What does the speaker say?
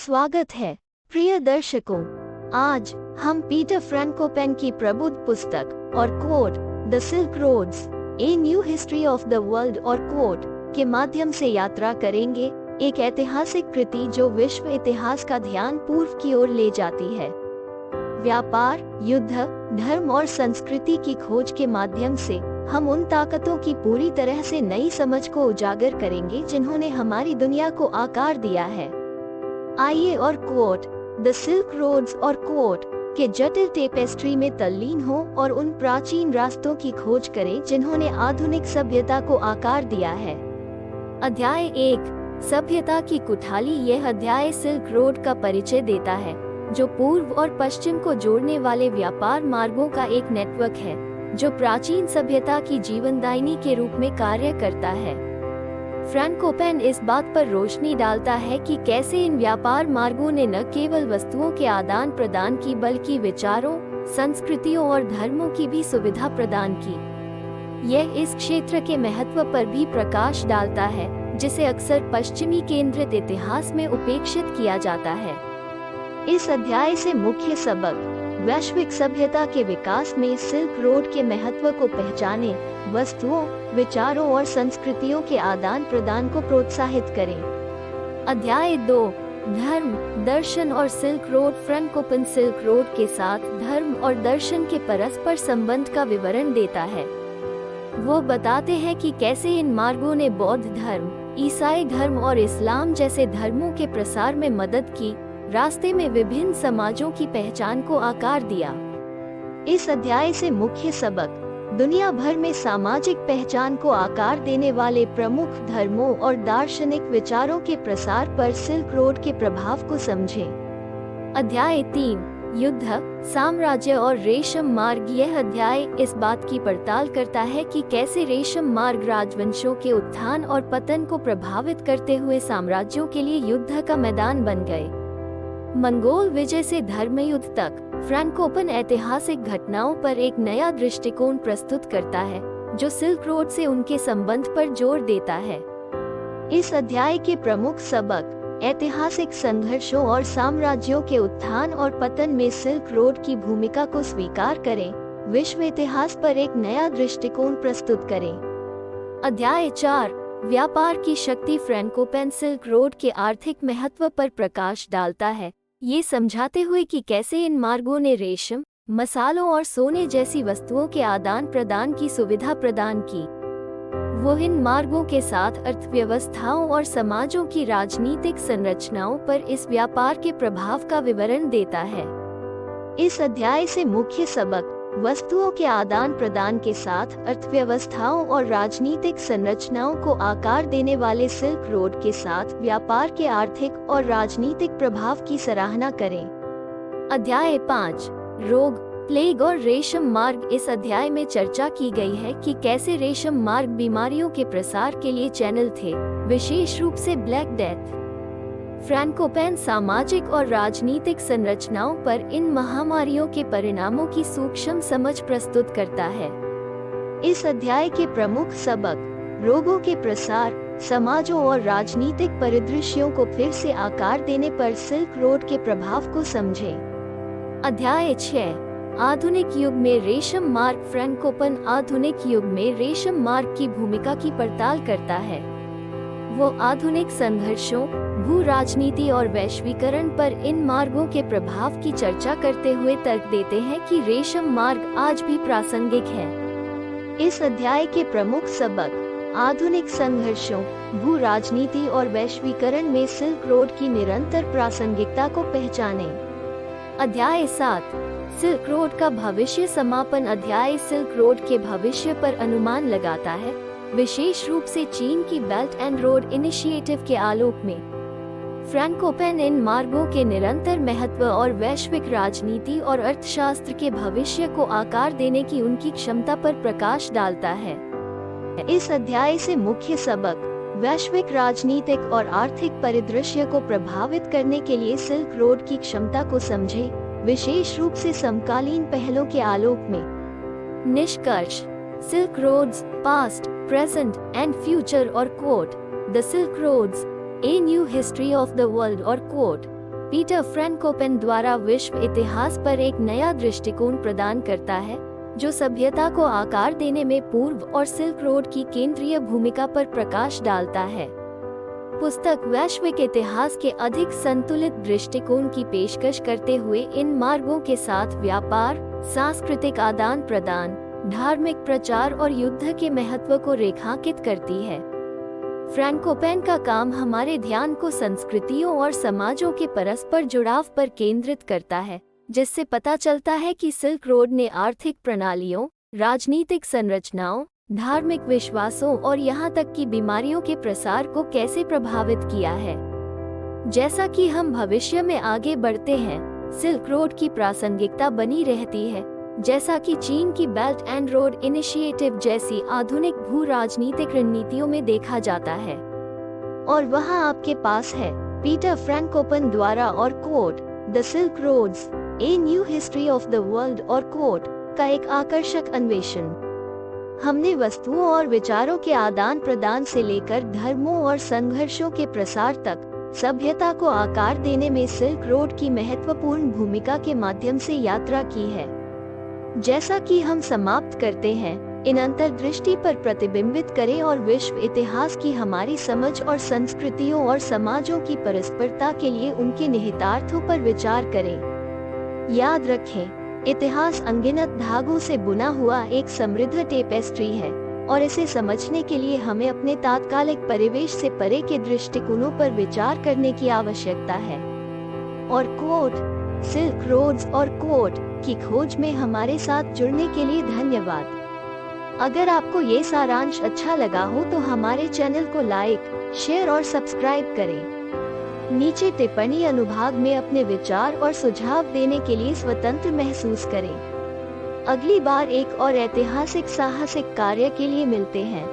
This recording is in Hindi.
स्वागत है प्रिय दर्शकों। आज हम पीटर फ्रैंकोपेन की प्रबुद्ध पुस्तक और quote the silk roads a new history of the world और कोट के माध्यम से यात्रा करेंगे, एक ऐतिहासिक कृति जो विश्व इतिहास का ध्यान पूर्व की ओर ले जाती है। व्यापार, युद्ध, धर्म और संस्कृति की खोज के माध्यम से हम उन ताकतों की पूरी तरह से नई समझ को उजागर करेंगे जिन्होंने हमारी दुनिया को आकार दिया है। आइए और कोट द सिल्क रोड्स और कोट के जटिल टेपेस्ट्री में तल्लीन हो और उन प्राचीन रास्तों की खोज करें जिन्होंने आधुनिक सभ्यता को आकार दिया है। अध्याय 1, सभ्यता की कुठाली। यह अध्याय सिल्क रोड का परिचय देता है, जो पूर्व और पश्चिम को जोड़ने वाले व्यापार मार्गों का एक नेटवर्क है, जो प्राचीन सभ्यता की जीवनदायिनी के रूप में कार्य करता है। फ्रैंकोपेन इस बात पर रोशनी डालता है कि कैसे इन व्यापार मार्गों ने न केवल वस्तुओं के आदान प्रदान की, बल्कि विचारों, संस्कृतियों और धर्मों की भी सुविधा प्रदान की। यह इस क्षेत्र के महत्व पर भी प्रकाश डालता है, जिसे अक्सर पश्चिमी केंद्रित इतिहास में उपेक्षित किया जाता है। इस अध्याय से मुख्य सबक वैश्विक सभ्यता के विकास में सिल्क रोड के महत्व को पहचाने, वस्तुओं, विचारों और संस्कृतियों के आदान प्रदान को प्रोत्साहित करें। अध्याय 2, धर्म, दर्शन और सिल्क रोड। फ्रैंकोपेन सिल्क रोड के साथ धर्म और दर्शन के परस्पर संबंध का विवरण देता है। वो बताते हैं कि कैसे इन मार्गों ने बौद्ध धर्म, ईसाई धर्म और इस्लाम जैसे धर्मों के प्रसार में मदद की, रास्ते में विभिन्न समाजों की पहचान को आकार दिया। इस अध्याय से मुख्य सबक दुनिया भर में सामाजिक पहचान को आकार देने वाले प्रमुख धर्मों और दार्शनिक विचारों के प्रसार पर सिल्क रोड के प्रभाव को समझें। अध्याय 3, युद्ध, साम्राज्य और रेशम मार्ग। यह अध्याय इस बात की पड़ताल करता है कि कैसे रेशम मार्ग राजवंशों के उत्थान और पतन को प्रभावित करते हुए साम्राज्यों के लिए युद्ध का मैदान बन गए। मंगोल विजय से धर्मयुद्ध तक फ्रैंकोपेन ऐतिहासिक घटनाओं पर एक नया दृष्टिकोण प्रस्तुत करता है, जो सिल्क रोड से उनके संबंध पर जोर देता है। इस अध्याय के प्रमुख सबक ऐतिहासिक संघर्षों और साम्राज्यों के उत्थान और पतन में सिल्क रोड की भूमिका को स्वीकार करें, विश्व इतिहास पर एक नया दृष्टिकोण प्रस्तुत करें। अध्याय 4, व्यापार की शक्ति। फ्रैंकोपेन सिल्क रोड के आर्थिक महत्व पर प्रकाश डालता है, ये समझाते हुए कि कैसे इन मार्गों ने रेशम, मसालों और सोने जैसी वस्तुओं के आदान प्रदान की सुविधा प्रदान की। वो इन मार्गों के साथ अर्थव्यवस्थाओं और समाजों की राजनीतिक संरचनाओं पर इस व्यापार के प्रभाव का विवरण देता है। इस अध्याय से मुख्य सबक वस्तुओं के आदान प्रदान के साथ अर्थव्यवस्थाओं और राजनीतिक संरचनाओं को आकार देने वाले सिल्क रोड के साथ व्यापार के आर्थिक और राजनीतिक प्रभाव की सराहना करें। अध्याय 5, रोग, प्लेग और रेशम मार्ग। इस अध्याय में चर्चा की गई है कि कैसे रेशम मार्ग बीमारियों के प्रसार के लिए चैनल थे, विशेष रूप से ब्लैक डेथ। फ्रैंकोपेन सामाजिक और राजनीतिक संरचनाओं पर इन महामारियों के परिणामों की सूक्ष्म समझ प्रस्तुत करता है। इस अध्याय के प्रमुख सबक रोगों के प्रसार, समाजों और राजनीतिक परिदृश्यों को फिर से आकार देने पर सिल्क रोड के प्रभाव को समझें। अध्याय 6, आधुनिक युग में रेशम मार्ग। फ्रैंकोपेन आधुनिक युग में रेशम मार्ग की भूमिका की पड़ताल करता है। वो आधुनिक संघर्षों, भू राजनीति और वैश्वीकरण पर इन मार्गों के प्रभाव की चर्चा करते हुए तर्क देते हैं कि रेशम मार्ग आज भी प्रासंगिक है। इस अध्याय के प्रमुख सबक आधुनिक संघर्षों, भू राजनीति और वैश्वीकरण में सिल्क रोड की निरंतर प्रासंगिकता को पहचानें। अध्याय 7, सिल्क रोड का भविष्य। समापन अध्याय सिल्क रोड के भविष्य पर अनुमान लगाता है, विशेष रूप से चीन की बेल्ट एंड रोड इनिशिएटिव के आलोक में। फ्रैंकोपेन इन मार्गों के निरंतर महत्व और वैश्विक राजनीति और अर्थशास्त्र के भविष्य को आकार देने की उनकी क्षमता पर प्रकाश डालता है। इस अध्याय से मुख्य सबक वैश्विक राजनीतिक और आर्थिक परिदृश्य को प्रभावित करने के लिए सिल्क रोड की क्षमता को समझें, विशेष रूप से समकालीन पहलों के आलोक में। निष्कर्ष, silk roads, past, present and future और quote the silk roads a new history of the world और कोट पीटर फ्रैंकोपेन द्वारा विश्व इतिहास पर एक नया दृष्टिकोण प्रदान करता है, जो सभ्यता को आकार देने में पूर्व और सिल्क रोड की केंद्रीय भूमिका पर प्रकाश डालता है। पुस्तक वैश्विक इतिहास के अधिक संतुलित दृष्टिकोण की पेशकश करते हुए इन मार्गों के साथ व्यापार, सांस्कृतिक आदान प्रदान, धार्मिक प्रचार और युद्ध के महत्व को रेखांकित करती है। फ्रैंकोपेन का काम हमारे ध्यान को संस्कृतियों और समाजों के परस्पर जुड़ाव पर केंद्रित करता है, जिससे पता चलता है कि सिल्क रोड ने आर्थिक प्रणालियों, राजनीतिक संरचनाओं, धार्मिक विश्वासों और यहाँ तक कि बीमारियों के प्रसार को कैसे प्रभावित किया है। जैसा कि हम भविष्य में आगे बढ़ते हैं, सिल्क रोड की प्रासंगिकता बनी रहती है, जैसा कि चीन की बेल्ट एंड रोड इनिशिएटिव जैसी आधुनिक भू राजनीतिक रणनीतियों में देखा जाता है। और वहाँ आपके पास है पीटर फ्रैंकोपेन द्वारा और quote the silk roads a new history of the world और कोट का एक आकर्षक अन्वेषण। हमने वस्तुओं और विचारों के आदान प्रदान से लेकर धर्मों और संघर्षों के प्रसार तक सभ्यता को आकार देने में सिल्क रोड की महत्वपूर्ण भूमिका के माध्यम से यात्रा की है। जैसा कि हम समाप्त करते हैं, इन अंतर्दृष्टि पर प्रतिबिंबित करें और विश्व इतिहास की हमारी समझ और संस्कृतियों और समाजों की परस्परता के लिए उनके निहितार्थों पर विचार करें। याद रखें, इतिहास अनगिनत धागों से बुना हुआ एक समृद्ध टेपेस्ट्री है और इसे समझने के लिए हमें अपने तात्कालिक परिवेश से परे के दृष्टिकोणों पर विचार करने की आवश्यकता है। और कोट सिल्क रोड्स और कोट की खोज में हमारे साथ जुड़ने के लिए धन्यवाद। अगर आपको ये सारांश अच्छा लगा हो तो हमारे चैनल को लाइक, शेयर और सब्सक्राइब करें। नीचे टिप्पणी अनुभाग में अपने विचार और सुझाव देने के लिए स्वतंत्र महसूस करें। अगली बार एक और ऐतिहासिक साहसिक कार्य के लिए मिलते हैं।